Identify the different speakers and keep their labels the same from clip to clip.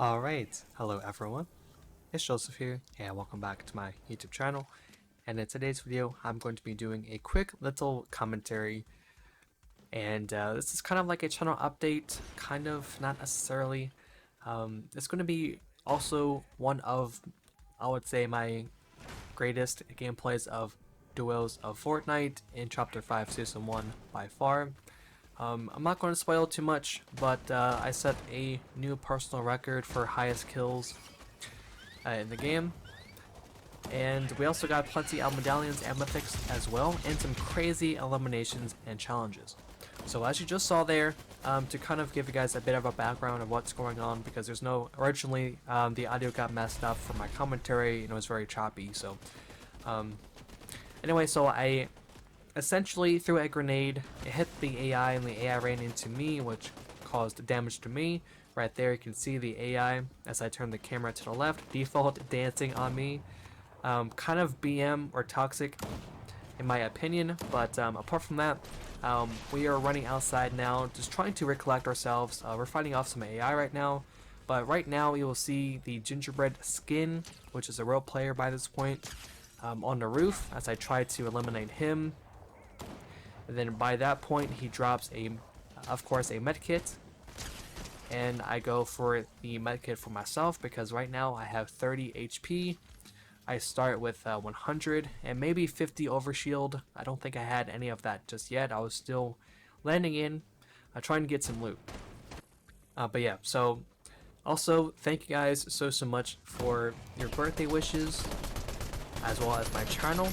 Speaker 1: Alright, hello everyone, it's Joseph here, and welcome back to my YouTube channel. And in today's video, I'm going to be doing a quick little commentary, and this is kind of like a channel update, kind of, not necessarily. It's going to be also one of, I would say, my greatest gameplays of duos of Fortnite in Chapter 5 Season 1 by far. I'm not going to spoil too much, but I set a new personal record for highest kills in the game. And we also got plenty of medallions and mythics as well, and some crazy eliminations and challenges. So as you just saw there, to kind of give you guys a bit of a background of what's going on, because there's no, originally the audio got messed up for my commentary and it was very choppy, so anyway, so I essentially threw a grenade, it hit the AI and the AI ran into me, which caused damage to me. Right there you can see the AI as I turn the camera to the left, default dancing on me. Kind of BM or toxic in my opinion, but apart from that, we are running outside now, just trying to recollect ourselves. We're fighting off some AI right now, but right now you will see the gingerbread skin, which is a real player by this point, on the roof as I try to eliminate him. And then by that point he drops of course a medkit, and I go for the medkit for myself because right now I have 30 HP. I start with 100 and maybe 50 overshield. I don't think I had any of that just yet. I was still landing in, trying to get some loot. But yeah, so also thank you guys so much for your birthday wishes as well as my channel.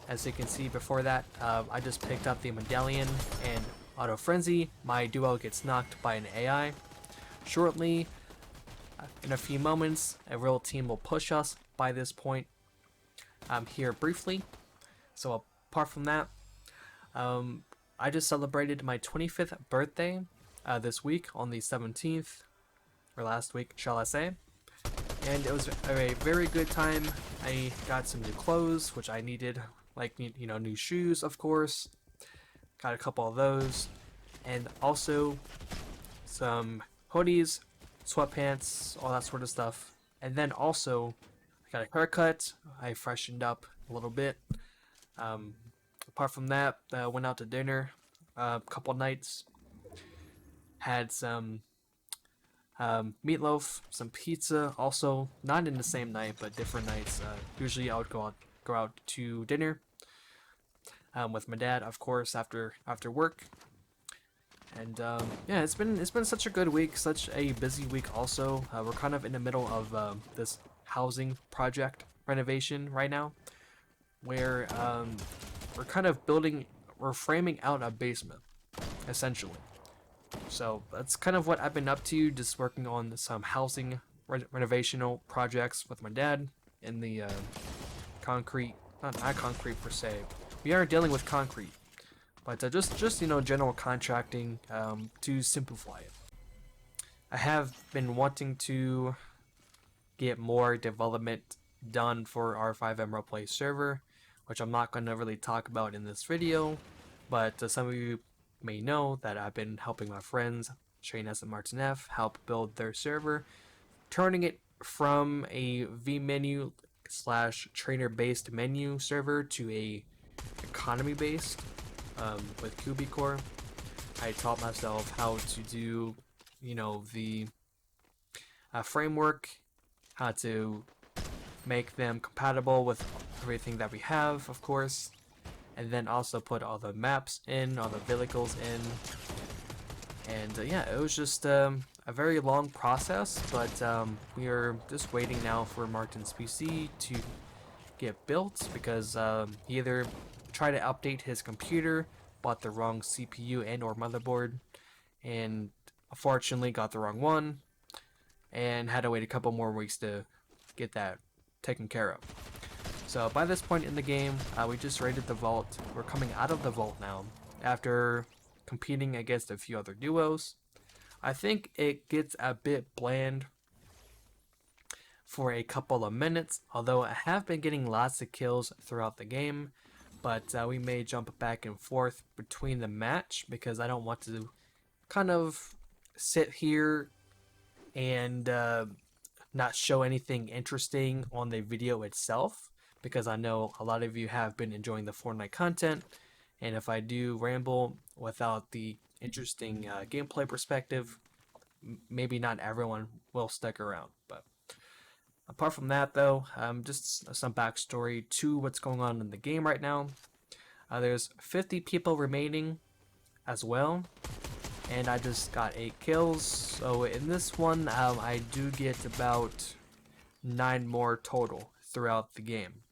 Speaker 1: As you can see before that, I just picked up the medallion and auto frenzy. My duo gets knocked by an AI. Shortly, in a few moments, a real team will push us by this point. I'm here briefly. So apart from that, I just celebrated my 25th birthday this week on the 17th, or last week, shall I say. And it was a very good time. I got some new clothes, which I needed, like, you know, new shoes, of course. Got a couple of those, and also some hoodies, sweatpants, all that sort of stuff. And then also I got a haircut. I freshened up a little bit. Apart from that, went out to dinner a couple nights. Had some meatloaf, some pizza. Also, not in the same night, but different nights. Usually, I would go out to dinner with my dad, of course, after work. And yeah, it's been such a good week, such a busy week. Also, we're kind of in the middle of this housing project renovation right now, where we're kind of we're framing out a basement, essentially. So that's kind of what I've been up to, just working on some housing renovational projects with my dad in the concrete, not concrete per se. We are dealing with concrete, but just you know, general contracting to simplify it. I have been wanting to get more development done for our 5M Roleplay server, which I'm not going to really talk about in this video, but some of you may know that I've been helping my friends, Shane S. and Martin F., help build their server, turning it from a V-menu / trainer-based menu server to a economy-based with QB-Core. I taught myself how to do, you know, the framework, how to make them compatible with everything that we have, of course, and then also put all the maps in, all the vehicles in. And yeah, it was just a very long process, but we are just waiting now for Martin's PC to get built, because he either tried to update his computer, bought the wrong CPU and or motherboard, and unfortunately got the wrong one, and had to wait a couple more weeks to get that taken care of. So by this point in the game, we just raided the vault. We're coming out of the vault now after competing against a few other duos. I think it gets a bit bland for a couple of minutes, although I have been getting lots of kills throughout the game, but we may jump back and forth between the match because I don't want to kind of sit here and not show anything interesting on the video itself, because I know a lot of you have been enjoying the Fortnite content, and if I do ramble without the interesting gameplay perspective, maybe not everyone will stick around. But apart from that, though, just some backstory to what's going on in the game right now. There's 50 people remaining as well, and I just got 8 kills. So in this one, I do get about 9 more total throughout the game.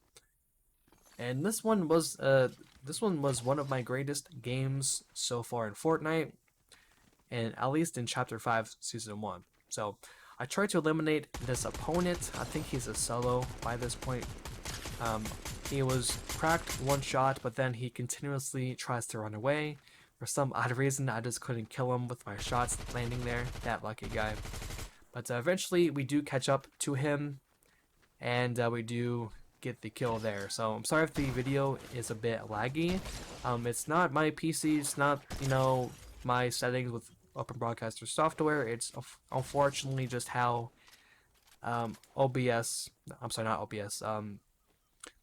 Speaker 1: And this one was one of my greatest games so far in Fortnite, and at least in Chapter 5, Season 1. So I tried to eliminate this opponent. I think he's a solo by this point. He was cracked one shot, but then he continuously tries to run away. For some odd reason, I just couldn't kill him with my shots landing there. That lucky guy. But eventually, we do catch up to him, and we do get the kill there. So I'm sorry if the video is a bit laggy. It's not my PC. It's not, my settings with Open Broadcaster software. It's unfortunately just how OBS. I'm sorry, not OBS.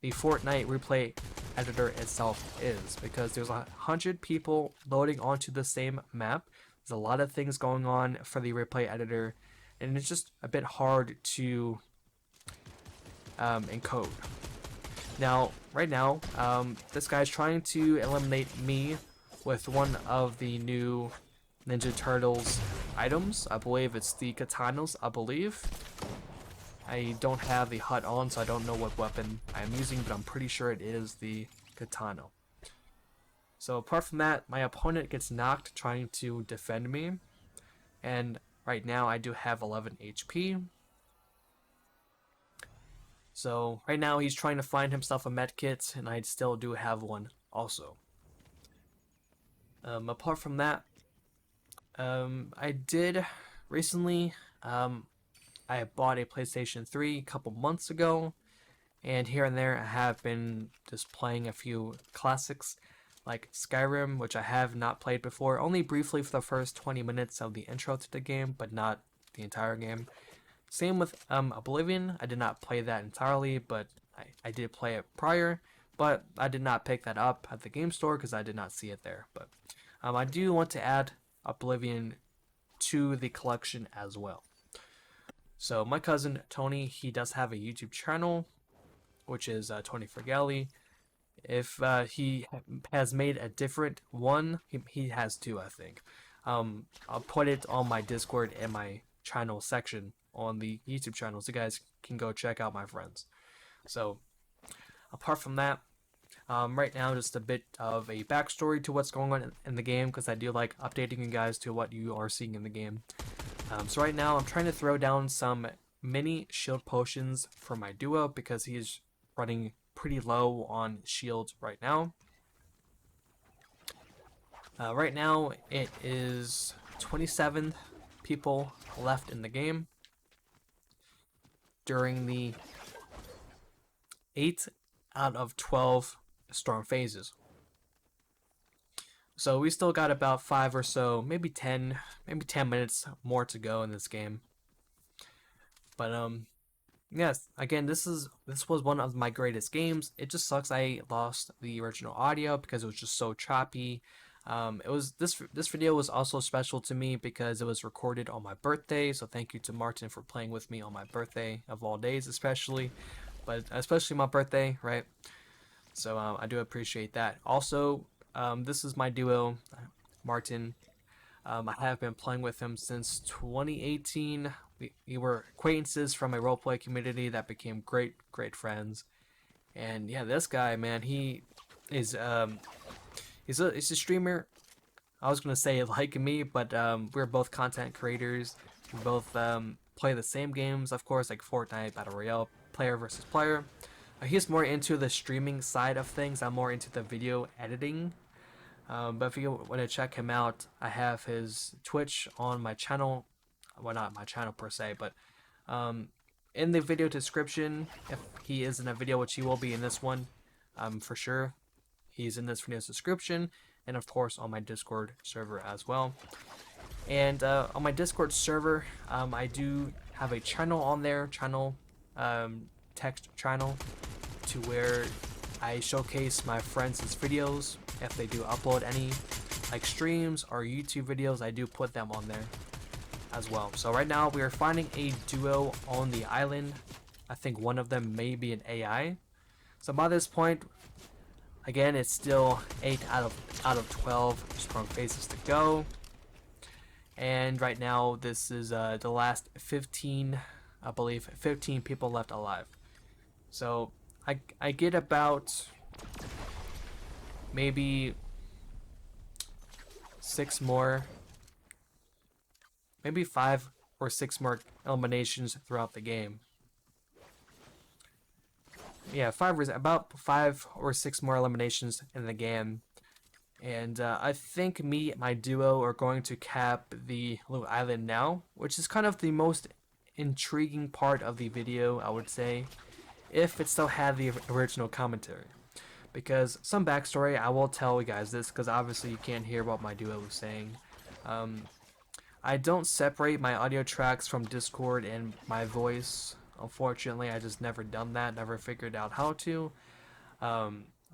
Speaker 1: The Fortnite replay editor itself is, because there's 100 people loading onto the same map. There's a lot of things going on for the replay editor, and it's just a bit hard to encode. Now, right now, this guy's trying to eliminate me with one of the new Ninja Turtles items. I believe it's the katanas, I believe. I don't have the HUD on, so I don't know what weapon I'm using, but I'm pretty sure it is the katana. So apart from that, my opponent gets knocked trying to defend me, and right now I do have 11 HP. So right now he's trying to find himself a medkit, and I still do have one also. Apart from that, I did recently, I bought a PlayStation 3 a couple months ago, and here and there I have been just playing a few classics like Skyrim, which I have not played before, only briefly for the first 20 minutes of the intro to the game, but not the entire game. Same with Oblivion. I did not play that entirely, but I did play it prior, but I did not pick that up at the game store because I did not see it there. But I do want to add Oblivion to the collection as well. So my cousin Tony, he does have a YouTube channel, which is Tony Fergali. If he has made a different one, he has two, I think. I'll put it on my Discord and my channel section on the YouTube channel, so you guys can go check out my friends. So apart from that, right now just a bit of a backstory to what's going on in the game, because I do like updating you guys to what you are seeing in the game. So right now I'm trying to throw down some mini shield potions for my duo, because he's running pretty low on shields right now. Right now it is 27 people left in the game during the 8 out of 12 storm phases. So we still got about 5 or so, maybe 10 minutes more to go in this game. But yes, again, this was one of my greatest games. It just sucks I lost the original audio because it was just so choppy. This video was also special to me because it was recorded on my birthday, so thank you to Martin for playing with me on my birthday of all days, especially my birthday, right? So I do appreciate that. Also, this is my duo, Martin. I have been playing with him since 2018. We were acquaintances from a roleplay community that became great friends. And yeah, this guy, man, he is he's a streamer. I was gonna say like me, but we're both content creators. We both play the same games, of course, like Fortnite, Battle Royale, player versus player. He's more into the streaming side of things. I'm more into the video editing. But if you want to check him out, I have his Twitch on my channel. Well, not my channel per se, but in the video description, if he is in a video, which he will be in this one, for sure. He's in this video's description, and of course on my Discord server as well. And on my Discord server, I do have a channel on there, text channel, to where I showcase my friends' videos. If they do upload any like streams or YouTube videos, I do put them on there as well. So right now we are finding a duo on the island. I think one of them may be an AI. So by this point, again, it's still 8 out of 12 strong faces to go. And right now, this is the last 15, I believe, 15 people left alive. So I get about maybe 6 more, maybe 5 or 6 more eliminations throughout the game. Yeah, about 5 or 6 more eliminations in the game. And I think me and my duo are going to cap the little island now, which is kind of the most intriguing part of the video, I would say, if it still had the original commentary. Because some backstory, I will tell you guys this, because obviously you can't hear what my duo is saying. I don't separate my audio tracks from Discord and my voice. Unfortunately, I just never done that, never figured out how to.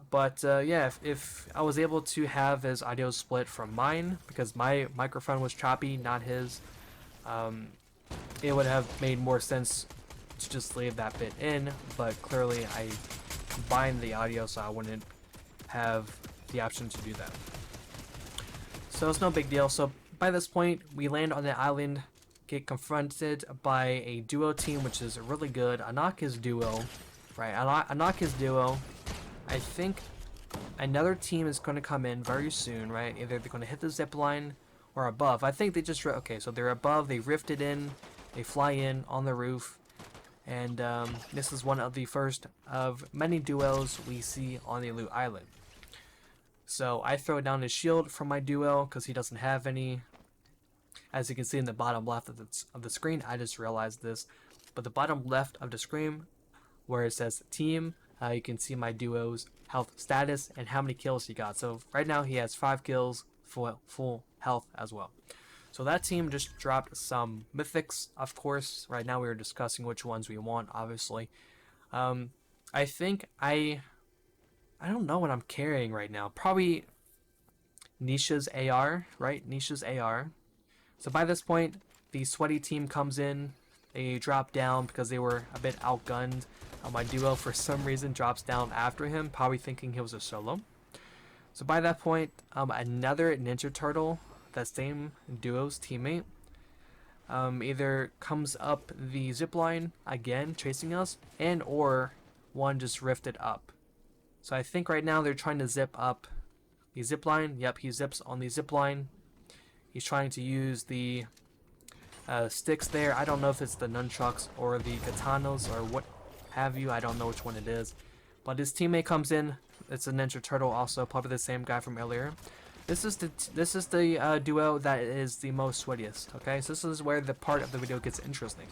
Speaker 1: But yeah, if I was able to have his audio split from mine, because my microphone was choppy, not his, it would have made more sense to just leave that bit in, but clearly I combined the audio so I wouldn't have the option to do that. So it's no big deal. So by this point, we land on the island, get confronted by a duo team, which is really good. I knock his duo, right? I knock his duo. I think another team is going to come in very soon, right? Either they're going to hit the zip line or above. I think they just... Okay, so they're above. They rifted in. They fly in on the roof. And this is one of the first of many duos we see on the Loot Island. So I throw down his shield from my duo because he doesn't have any. As you can see in the bottom left of the screen, I just realized this. But the bottom left of the screen, where it says team, you can see my duo's health status and how many kills he got. So right now he has 5 kills, full health as well. So that team just dropped some mythics, of course. Right now we are discussing which ones we want, obviously. I think I don't know what I'm carrying right now. Probably Nisha's AR, right? Nisha's AR. So by this point, the sweaty team comes in. They drop down because they were a bit outgunned. My duo, for some reason, drops down after him, probably thinking he was a solo. So by that point, another Ninja Turtle, that same duo's teammate, either comes up the zipline again, chasing us, and or one just rifted up. So I think right now they're trying to zip up the zipline. Yep, he zips on the zipline. He's trying to use the sticks there. I don't know if it's the nunchucks or the katanas or what have you. I don't know which one it is. But his teammate comes in. It's a Ninja Turtle, also probably the same guy from earlier. This is the duo that is the most sweatiest. Okay, so this is where the part of the video gets interesting.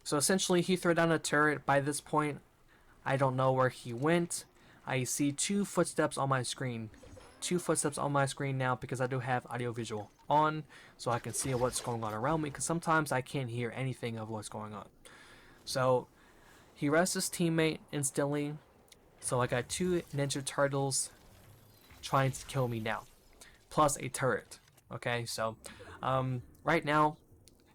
Speaker 1: So essentially, he threw down a turret. By this point, I don't know where he went. I see 2 footsteps on my screen. 2 footsteps on my screen now because I do have audiovisual on, so I can see what's going on around me, because sometimes I can't hear anything of what's going on. So he rests his teammate instantly. So I got 2 Ninja Turtles trying to kill me now, plus a turret. Okay, so right now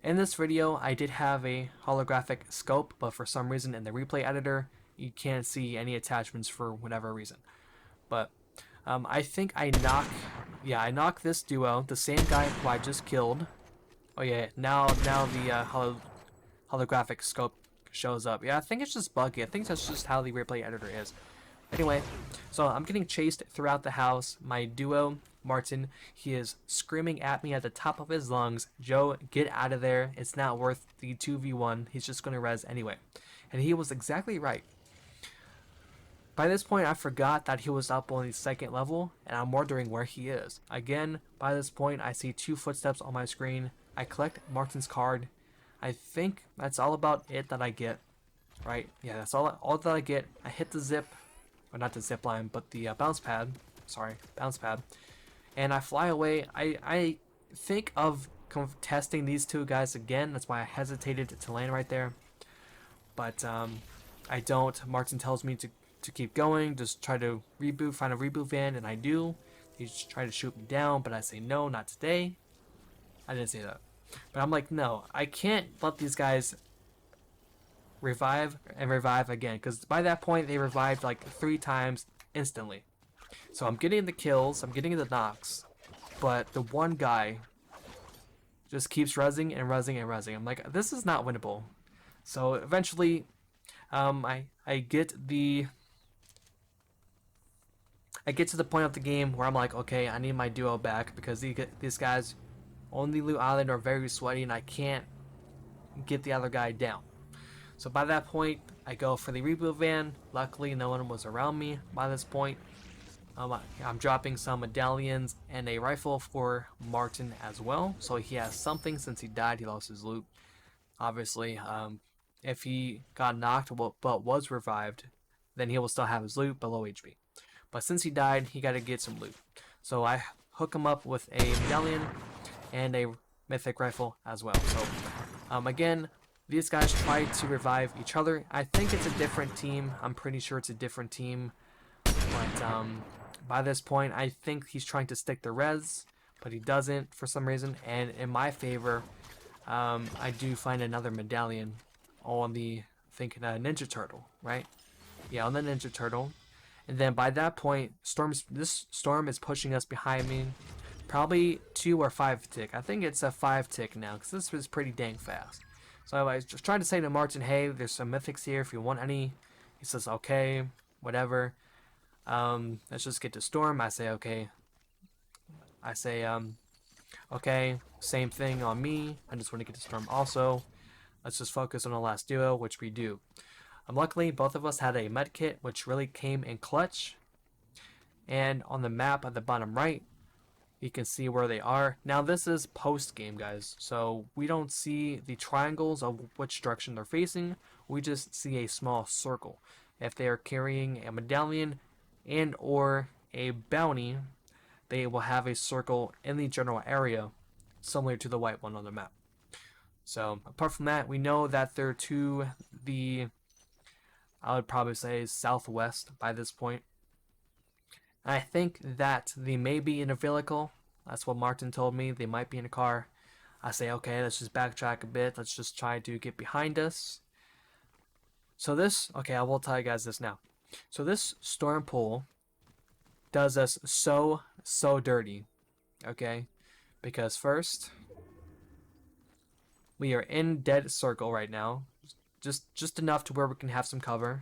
Speaker 1: in this video I did have a holographic scope, but for some reason in the replay editor you can't see any attachments for whatever reason. But I think I knock this duo, the same guy who I just killed. Oh yeah, now the holographic scope shows up. Yeah, I think it's just buggy. I think that's just how the replay editor is. Anyway, so I'm getting chased throughout the house. My duo, Martin, he is screaming at me at the top of his lungs, "Joe, get out of there. It's not worth the 2v1. He's just going to res anyway." And he was exactly right. By this point, I forgot that he was up on the 2nd level, and I'm wondering where he is. Again, by this point, I see 2 footsteps on my screen. I collect Martin's card. I think that's all about it that I get. Right? Yeah, that's all that I get. I hit the zip. Or not the zip line, but the bounce pad. Sorry, bounce pad. And I fly away. I think of testing these two guys again. That's why I hesitated to land right there. But I don't. Martin tells me to keep going, just try to reboot, find a reboot van, and I do. He's trying to shoot me down, but I say no, not today. I didn't say that. But I'm like, no, I can't let these guys revive and revive again, because by that point they revived like 3 times instantly. So I'm getting the kills, I'm getting the knocks, but the one guy just keeps rezzing and rezzing and rezzing. I'm like, this is not winnable. So eventually, I get to the point of the game where I'm like, okay, I need my duo back, because these guys on the loot island are very sweaty and I can't get the other guy down. So by that point, I go for the reboot van. Luckily, no one was around me by this point. I'm dropping some medallions and a rifle for Martin as well, so he has something. Since he died, he lost his loot. Obviously, if he got knocked but was revived, then he will still have his loot below HP. But since he died, he got to get some loot. So I hook him up with a medallion and a mythic rifle as well. So again, these guys try to revive each other. I think it's a different team. I'm pretty sure it's a different team. But by this point, I think he's trying to stick the res, but he doesn't for some reason. And in my favor, I do find another medallion on the, I think, Ninja Turtle, right? Yeah, on the Ninja Turtle. And then by that point, this storm is pushing us behind me. Probably 2 or 5 tick. I think it's a 5 tick now, because this was pretty dang fast. So I was just trying to say to Martin, hey, there's some mythics here if you want any. He says, okay, whatever. Let's just get to storm. I say, okay. Okay, same thing on me. I just want to get to storm also. Let's just focus on the last duo, which we do. Luckily, both of us had a med kit, which really came in clutch. And on the map at the bottom right, you can see where they are. Now, this is post-game, guys, so we don't see the triangles of which direction they're facing. We just see a small circle. If they are carrying a medallion and or a bounty, they will have a circle in the general area, similar to the white one on the map. So, apart from that, we know that they're to the, I would probably say, southwest by this point. I think that they may be in a vehicle. That's what Martin told me. They might be in a car. I say, okay, let's just backtrack a bit. Let's just try to get behind us. So this, okay, I will tell you guys this now. So this storm pool does us so dirty, okay? Because first, we are in dead circle right now. Just enough to where we can have some cover.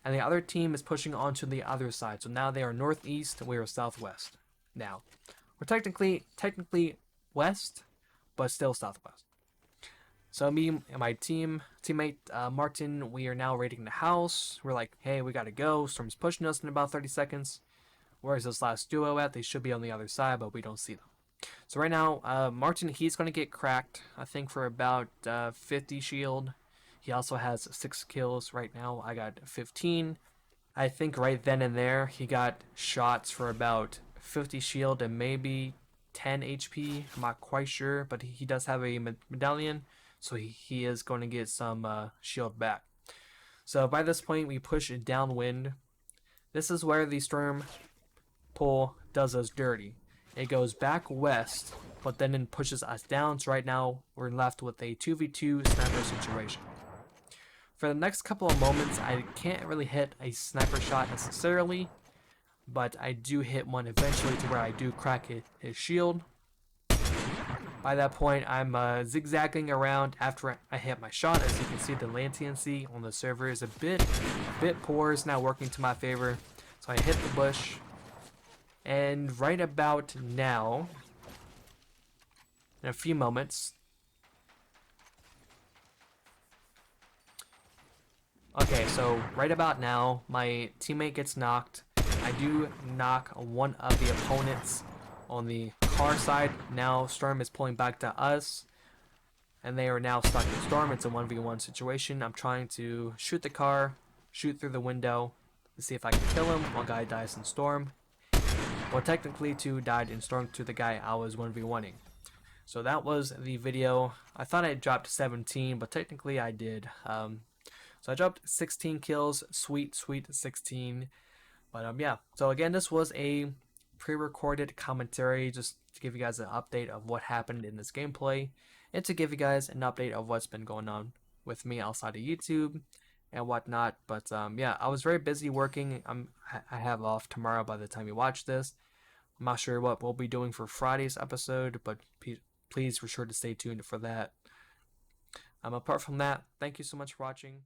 Speaker 1: And the other team is pushing onto the other side. So now they are northeast and we are southwest. Now, we're technically west, but still southwest. So me and my teammate Martin, we are now raiding the house. We're like, hey, we gotta go. Storm's pushing us in about 30 seconds. Where's this last duo at? They should be on the other side, but we don't see them. So right now, Martin, he's gonna get cracked, I think, for about 50 shield. He also has 6 kills right now. I got 15. I think right then and there, he got shots for about 50 shield and maybe 10 HP. I'm not quite sure, but he does have a medallion, so he is going to get some shield back. So by this point, we push downwind. This is where the storm pool does us dirty. It goes back west, but then it pushes us down. So right now, we're left with a 2v2 sniper situation. For the next couple of moments, I can't really hit a sniper shot necessarily, but I do hit one eventually to where I do crack his shield. By that point, I'm zigzagging around after I hit my shot. As you can see, the latency on the server is a bit poor. It's not working to my favor. So I hit the bush, and right about now, in a few moments, okay, so right about now, my teammate gets knocked. I do knock one of the opponents on the car side. Now Storm is pulling back to us, and they are now stuck in Storm. It's a 1v1 situation. I'm trying to shoot the car, shoot through the window to see if I can kill him. One guy dies in Storm. Well, technically 2 died in Storm to the guy I was 1v1ing. So that was the video. I thought I dropped 17, but technically I did. So I dropped 16 kills, sweet, sweet 16. But yeah. So again, this was a pre-recorded commentary just to give you guys an update of what happened in this gameplay, and to give you guys an update of what's been going on with me outside of YouTube and whatnot. But yeah, I was very busy working. I have off tomorrow by the time you watch this. I'm not sure what we'll be doing for Friday's episode, but please be sure to stay tuned for that. Apart from that, thank you so much for watching.